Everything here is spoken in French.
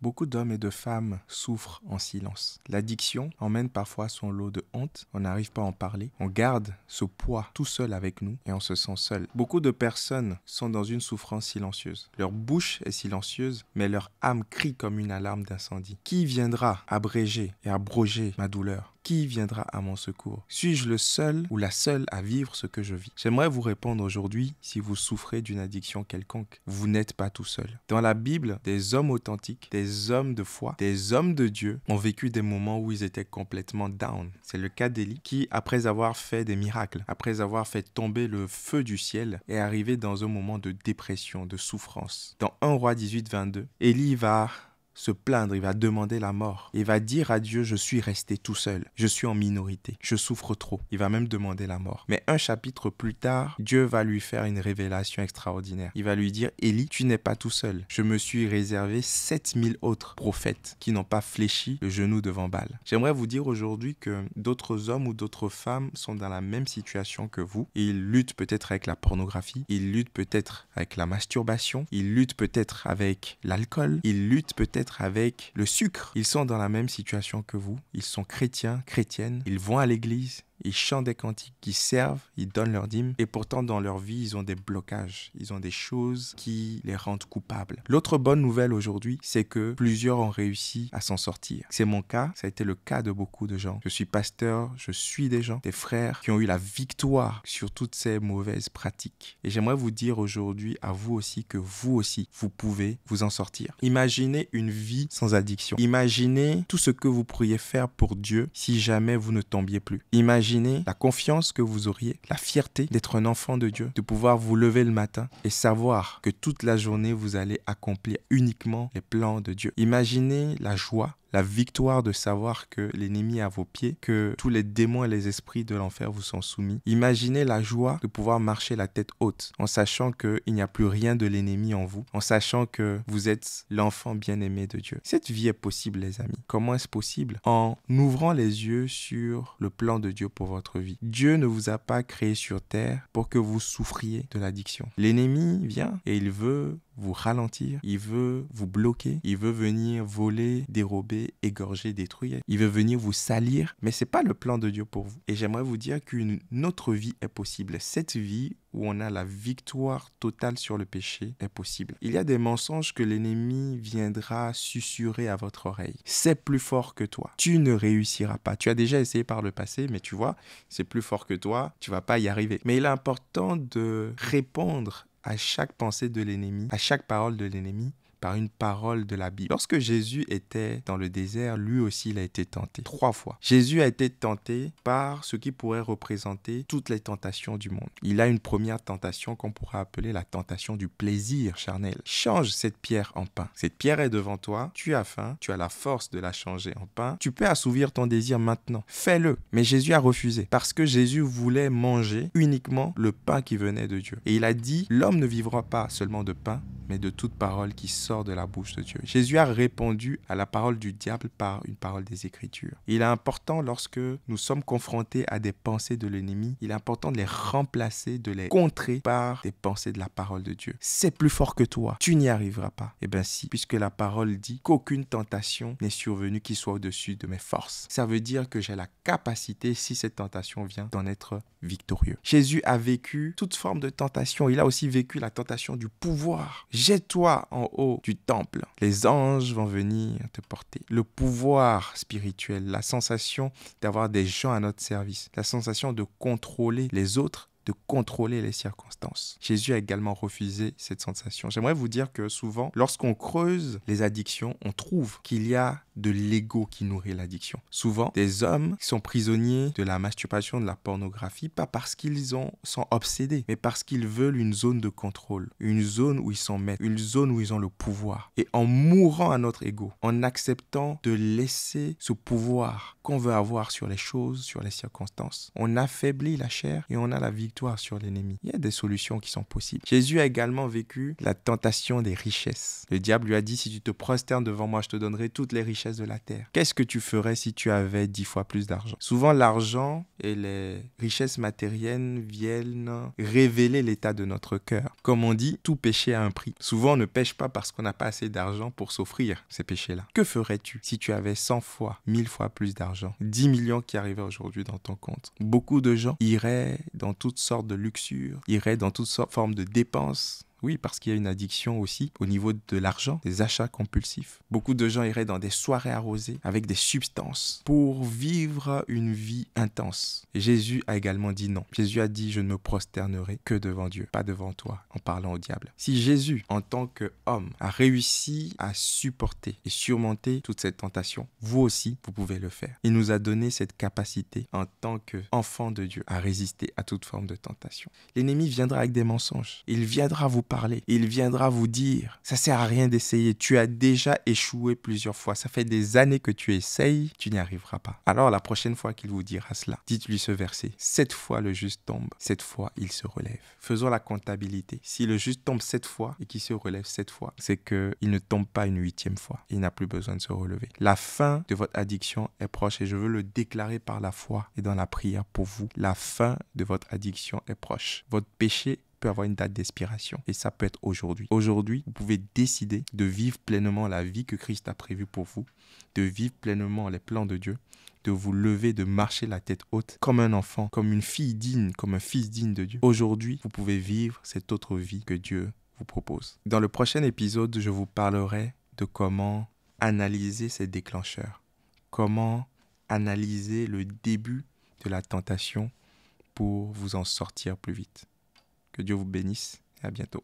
Beaucoup d'hommes et de femmes souffrent en silence. L'addiction emmène parfois son lot de honte, on n'arrive pas à en parler, on garde ce poids tout seul avec nous et on se sent seul. Beaucoup de personnes sont dans une souffrance silencieuse. Leur bouche est silencieuse, mais leur âme crie comme une alarme d'incendie. Qui viendra abréger et abroger ma douleur ? Qui viendra à mon secours? Suis-je le seul ou la seule à vivre ce que je vis? J'aimerais vous répondre aujourd'hui si vous souffrez d'une addiction quelconque. Vous n'êtes pas tout seul. Dans la Bible, des hommes authentiques, des hommes de foi, des hommes de Dieu ont vécu des moments où ils étaient complètement down. C'est le cas d'Élie qui, après avoir fait des miracles, après avoir fait tomber le feu du ciel, est arrivé dans un moment de dépression, de souffrance. Dans 1 Roi 18, 22, Élie va se plaindre, il va demander la mort. Il va dire à Dieu, je suis resté tout seul, je suis en minorité, je souffre trop. Il va même demander la mort. Mais un chapitre plus tard, Dieu va lui faire une révélation extraordinaire. Il va lui dire, Élie, tu n'es pas tout seul. Je me suis réservé 7000 autres prophètes qui n'ont pas fléchi le genou devant Baal. J'aimerais vous dire aujourd'hui que d'autres hommes ou d'autres femmes sont dans la même situation que vous. Ils luttent peut-être avec la pornographie, ils luttent peut-être avec la masturbation, ils luttent peut-être avec l'alcool, ils luttent peut-être avec le sucre. Ils sont dans la même situation que vous. Ils sont chrétiens, chrétiennes. Ils vont à l'église. Ils chantent des cantiques, ils servent, ils donnent leur dîme. Et pourtant, dans leur vie, ils ont des blocages. Ils ont des choses qui les rendent coupables. L'autre bonne nouvelle aujourd'hui, c'est que plusieurs ont réussi à s'en sortir. C'est mon cas. Ça a été le cas de beaucoup de gens. Je suis pasteur, je suis des gens, des frères qui ont eu la victoire sur toutes ces mauvaises pratiques. Et j'aimerais vous dire aujourd'hui à vous aussi que vous aussi, vous pouvez vous en sortir. Imaginez une vie sans addiction. Imaginez tout ce que vous pourriez faire pour Dieu si jamais vous ne tombiez plus. Imaginez la confiance que vous auriez, la fierté d'être un enfant de Dieu, de pouvoir vous lever le matin et savoir que toute la journée vous allez accomplir uniquement les plans de Dieu. Imaginez la joie, la victoire de savoir que l'ennemi est à vos pieds, que tous les démons et les esprits de l'enfer vous sont soumis. Imaginez la joie de pouvoir marcher la tête haute en sachant qu'il n'y a plus rien de l'ennemi en vous, en sachant que vous êtes l'enfant bien-aimé de Dieu. Cette vie est possible, les amis. Comment est-ce possible? En ouvrant les yeux sur le plan de Dieu pour votre vie. Dieu ne vous a pas créé sur terre pour que vous souffriez de l'addiction. L'ennemi vient et il veut vous ralentir, il veut vous bloquer, il veut venir voler, dérober, égorger, détruire, il veut venir vous salir, mais c'est pas le plan de Dieu pour vous. Et j'aimerais vous dire qu'une autre vie est possible. Cette vie où on a la victoire totale sur le péché est possible. Il y a des mensonges que l'ennemi viendra susurrer à votre oreille. C'est plus fort que toi. Tu ne réussiras pas. Tu as déjà essayé par le passé, mais tu vois, c'est plus fort que toi, tu vas pas y arriver. Mais il est important de répondre à chaque pensée de l'ennemi, à chaque parole de l'ennemi, par une parole de la Bible. Lorsque Jésus était dans le désert, lui aussi il a été tenté 3 fois. Jésus a été tenté par ce qui pourrait représenter toutes les tentations du monde. Il a une première tentation qu'on pourrait appeler la tentation du plaisir charnel. Change cette pierre en pain. Cette pierre est devant toi, tu as faim, tu as la force de la changer en pain. Tu peux assouvir ton désir maintenant. Fais-le. Mais Jésus a refusé parce que Jésus voulait manger uniquement le pain qui venait de Dieu. Et il a dit, l'homme ne vivra pas seulement de pain, mais de toute parole qui sort de la bouche de Dieu. Jésus a répondu à la parole du diable par une parole des Écritures. Il est important lorsque nous sommes confrontés à des pensées de l'ennemi, il est important de les remplacer, de les contrer par des pensées de la parole de Dieu. C'est plus fort que toi, tu n'y arriveras pas. Eh bien si, puisque la parole dit qu'aucune tentation n'est survenue qui soit au-dessus de mes forces. Ça veut dire que j'ai la capacité, si cette tentation vient, d'en être victorieux. Jésus a vécu toute forme de tentation. Il a aussi vécu la tentation du pouvoir. Jette-toi en haut du temple. Les anges vont venir te porter. Le pouvoir spirituel, la sensation d'avoir des gens à notre service, la sensation de contrôler les autres, de contrôler les circonstances. Jésus a également refusé cette sensation. J'aimerais vous dire que souvent, lorsqu'on creuse les addictions, on trouve qu'il y a de l'ego qui nourrit l'addiction. Souvent, des hommes qui sont prisonniers de la masturbation, de la pornographie, pas parce qu'ils sont obsédés, mais parce qu'ils veulent une zone de contrôle, une zone où ils sont maîtres, une zone où ils ont le pouvoir. Et en mourant à notre ego, en acceptant de laisser ce pouvoir qu'on veut avoir sur les choses, sur les circonstances, on affaiblit la chair et on a la vie victoire sur l'ennemi. Il y a des solutions qui sont possibles. Jésus a également vécu la tentation des richesses. Le diable lui a dit, si tu te prosternes devant moi, je te donnerai toutes les richesses de la terre. Qu'est-ce que tu ferais si tu avais 10 fois plus d'argent? Souvent, l'argent et les richesses matérielles viennent révéler l'état de notre cœur. Comme on dit, tout péché a un prix. Souvent, on ne pêche pas parce qu'on n'a pas assez d'argent pour s'offrir ces péchés-là. Que ferais-tu si tu avais 100 fois, 1000 fois plus d'argent? 10 millions qui arrivaient aujourd'hui dans ton compte. Beaucoup de gens iraient dans toutes sortes de luxures, iraient dans toutes sortes de formes de dépenses. Oui, parce qu'il y a une addiction aussi au niveau de l'argent, des achats compulsifs. Beaucoup de gens iraient dans des soirées arrosées avec des substances pour vivre une vie intense. Et Jésus a également dit non. Jésus a dit, je ne me prosternerai que devant Dieu, pas devant toi, en parlant au diable. Si Jésus, en tant qu'homme, a réussi à supporter et surmonter toute cette tentation, vous aussi, vous pouvez le faire. Il nous a donné cette capacité en tant qu'enfant de Dieu à résister à toute forme de tentation. L'ennemi viendra avec des mensonges. Il viendra vous parler. Il viendra vous dire, ça sert à rien d'essayer. Tu as déjà échoué plusieurs fois. Ça fait des années que tu essayes, tu n'y arriveras pas. Alors la prochaine fois qu'il vous dira cela, dites-lui ce verset. 7 fois le juste tombe, 7 fois il se relève. Faisons la comptabilité. Si le juste tombe 7 fois et qu'il se relève 7 fois, c'est qu'il ne tombe pas une 8e fois. Il n'a plus besoin de se relever. La fin de votre addiction est proche et je veux le déclarer par la foi et dans la prière pour vous. La fin de votre addiction est proche. Votre péché peut avoir une date d'expiration et ça peut être aujourd'hui. Aujourd'hui, vous pouvez décider de vivre pleinement la vie que Christ a prévue pour vous, de vivre pleinement les plans de Dieu, de vous lever, de marcher la tête haute comme un enfant, comme une fille digne, comme un fils digne de Dieu. Aujourd'hui, vous pouvez vivre cette autre vie que Dieu vous propose. Dans le prochain épisode, je vous parlerai de comment analyser ces déclencheurs, comment analyser le début de la tentation pour vous en sortir plus vite. Que Dieu vous bénisse et à bientôt.